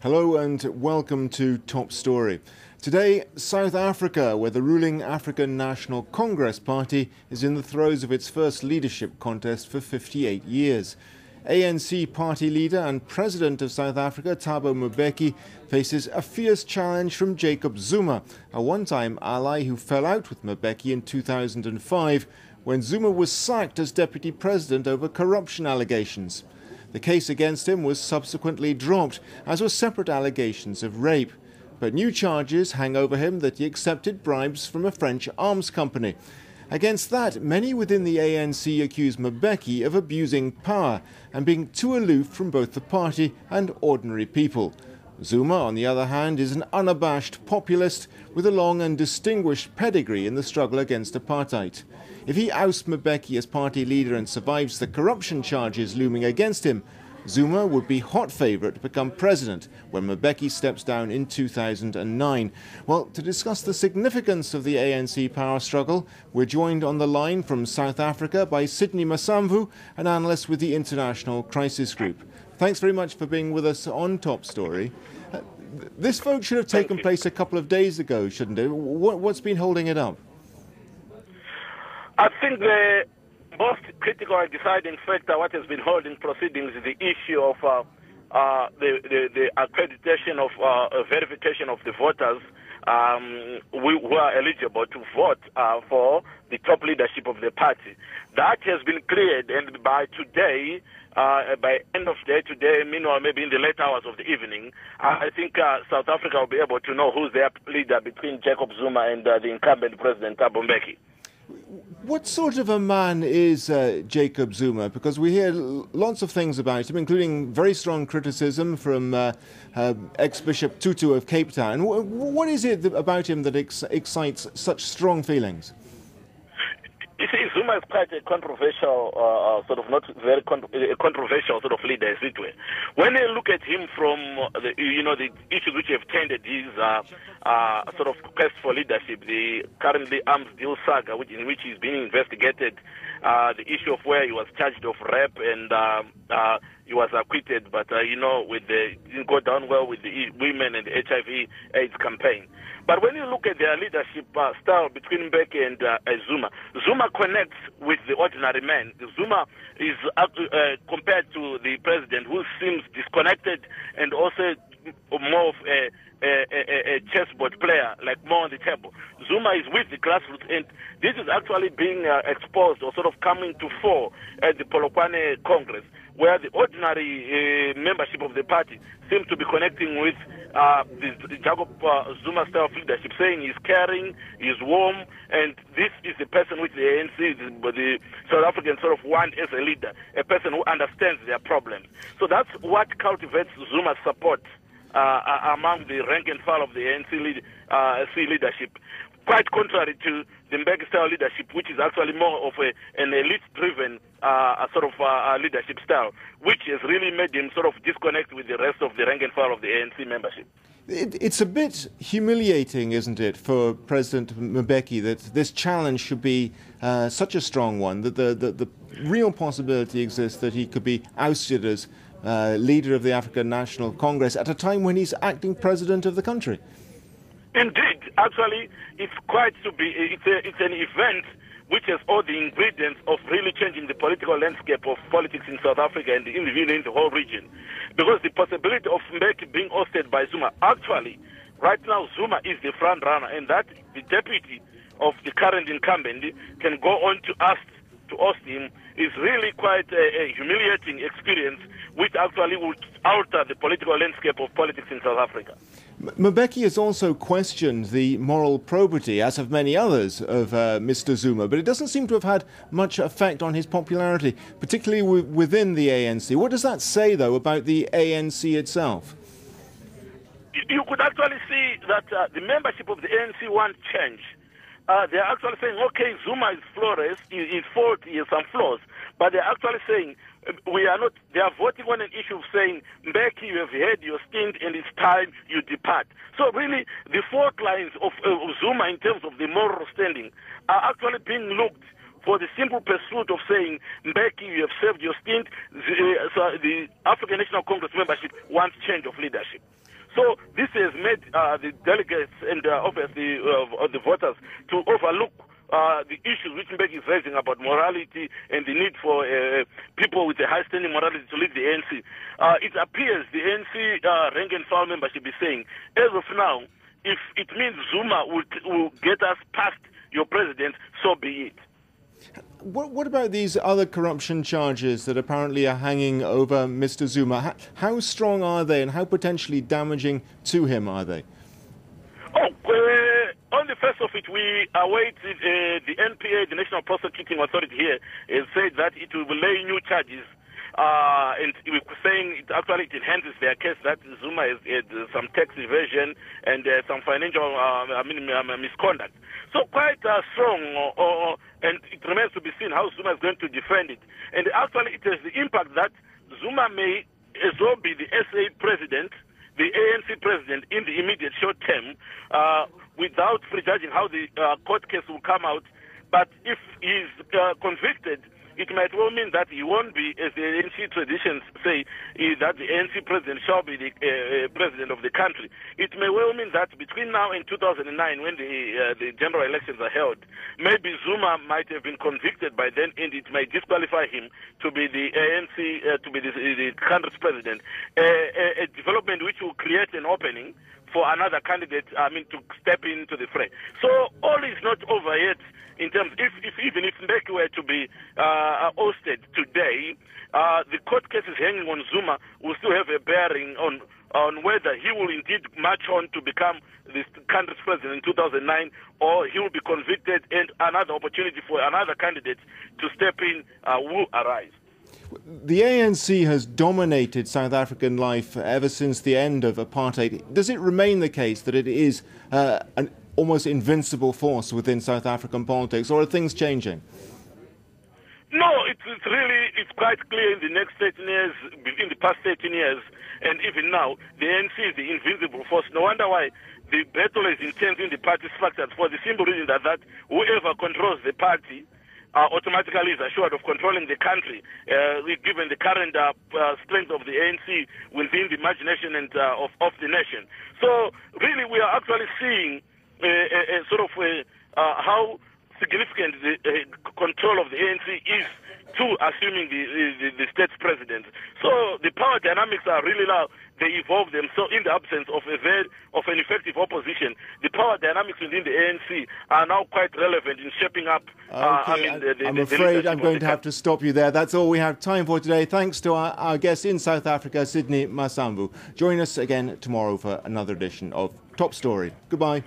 Hello and welcome to Top Story. Today, South Africa, where the ruling African National Congress Party is in the throes of its first leadership contest for 58 years. ANC party leader and president of South Africa, Thabo Mbeki, faces a fierce challenge from Jacob Zuma, a one-time ally who fell out with Mbeki in 2005 when Zuma was sacked as deputy president over corruption allegations. The case against him was subsequently dropped, as were separate allegations of rape. But new charges hang over him that he accepted bribes from a French arms company. Against that, many within the ANC accuse Mbeki of abusing power and being too aloof from both the party and ordinary people. Zuma, on the other hand, is an unabashed populist with a long and distinguished pedigree in the struggle against apartheid. If he ousts Mbeki as party leader and survives the corruption charges looming against him, Zuma would be hot favourite to become president when Mbeki steps down in 2009. Well, to discuss the significance of the ANC power struggle, we're joined on the line from South Africa by Sydney Masamvu, an analyst with the International Crisis Group. Thanks very much for being with us on Top Story. This vote should have taken place a couple of days ago, shouldn't it? What's been holding it up? I think the most critical and deciding factor, what has been holding proceedings, is the issue of the accreditation of verification of the voters who are eligible to vote for the top leadership of the party. That has been cleared, and by today, by end of day today, meanwhile maybe in the late hours of the evening, I think South Africa will be able to know who's their leader between Jacob Zuma and the incumbent president Thabo Mbeki. What sort of a man is Jacob Zuma? Because we hear lots of things about him, including very strong criticism from ex-Bishop Tutu of Cape Town. What is it about him that excites such strong feelings? You see, Zuma is quite a controversial, not very controversial sort of leader, as it were. When you look at him from the issues which have tended his sort of quest for leadership, the currently arms deal saga, in which he's being investigated, the issue of where he was charged of rape and he was acquitted, but it didn't go down well with the women and the HIV/AIDS campaign. But when you look at their leadership style between Mbeki and Zuma, Zuma connects with the ordinary man. Zuma is compared to the president, who seems disconnected and also more of a chessboard player, like more on the table. Zuma is with the grassroots, and this is actually being exposed or sort of coming to fore at the Polokwane Congress, where the ordinary membership of the party seems to be connecting with the Jacob Zuma style of leadership, saying he's caring, he's warm, and this is the person which the ANC, the South Africans sort of want as a leader, a person who understands their problems. So that's what cultivates Zuma's support among the rank and file of the ANC leadership, quite contrary to the Mbeki-style leadership, which is actually more of an elite-driven leadership style, which has really made him sort of disconnect with the rest of the rank and file of the ANC membership. It's a bit humiliating, isn't it, for President Mbeki that this challenge should be such a strong one, that the real possibility exists that he could be ousted as leader of the African National Congress at a time when he's acting president of the country. Indeed, actually, it's an event which has all the ingredients of really changing the political landscape of politics in South Africa and in the whole region. Because the possibility of Mbeki being ousted by Zuma, actually, right now Zuma is the front runner, and that the deputy of the current incumbent can go on to oust him is really quite a humiliating experience, which actually would alter the political landscape of politics in South Africa. Mbeki has also questioned the moral probity, as have many others, of Mr. Zuma, but it doesn't seem to have had much effect on his popularity, particularly within the ANC. What does that say, though, about the ANC itself? You could actually see that the membership of the ANC want change. They're actually saying, okay, Zuma is flawless, he's faulty, he has some flaws, but they're actually saying, they are voting on an issue of saying, Mbeki, you have had your stint and it's time you depart. So really, the fault lines of Zuma in terms of the moral standing are actually being looked for the simple pursuit of saying, Mbeki, you have served your stint. The African National Congress membership wants change of leadership. So this has made the delegates and obviously the voters to overlook the issues which Mbeki is raising about morality and the need for people with a high standing morality to lead the ANC. It appears the ANC rank and file membership is saying, as of now, if it means Zuma will get us past your president, so be it. What about these other corruption charges that apparently are hanging over Mr. Zuma? How strong are they and how potentially damaging to him are they? On the first of it, we await the NPA, the National Prosecuting Authority here, has said that it will lay new charges. And we're saying it actually enhances their case that Zuma has had some tax evasion and some financial misconduct. So quite strong, and it remains to be seen how Zuma is going to defend it. And actually it has the impact that Zuma may as well be the SA president, the ANC president in the immediate short term, without prejudging how the court case will come out. But if he's convicted, it might well mean that he won't be, as the ANC traditions say, that the ANC president shall be the president of the country. It may well mean that between now and 2009, when the general elections are held, maybe Zuma might have been convicted by then, and it may disqualify him to be the ANC, to be the country's president. A development which will create an opening for another candidate, to step into the fray. So all is not over yet. In terms, even if Mbeki were to be ousted today, the court cases hanging on Zuma will still have a bearing on whether he will indeed march on to become the country's president in 2009, or he will be convicted and another opportunity for another candidate to step in will arise. The ANC has dominated South African life ever since the end of apartheid. Does it remain the case that it is an almost invincible force within South African politics, or are things changing? No, it's quite clear in the next 13 years, in the past 13 years, and even now, the ANC is the invincible force. No wonder why the battle is intense in the party structures, for the simple reason that whoever controls the party automatically is assured of controlling the country, given the current strength of the ANC within the imagination and of the nation. So really we are actually seeing how significant the control of the ANC is to assuming the state's president. So the power dynamics are really now, they evolve them. So in the absence of an effective opposition, the power dynamics within the ANC are now quite relevant in shaping up. Okay, I'm afraid I'm going to have to stop you there. That's all we have time for today. Thanks to our guest in South Africa, Sydney Masambu. Join us again tomorrow for another edition of Top Story. Goodbye.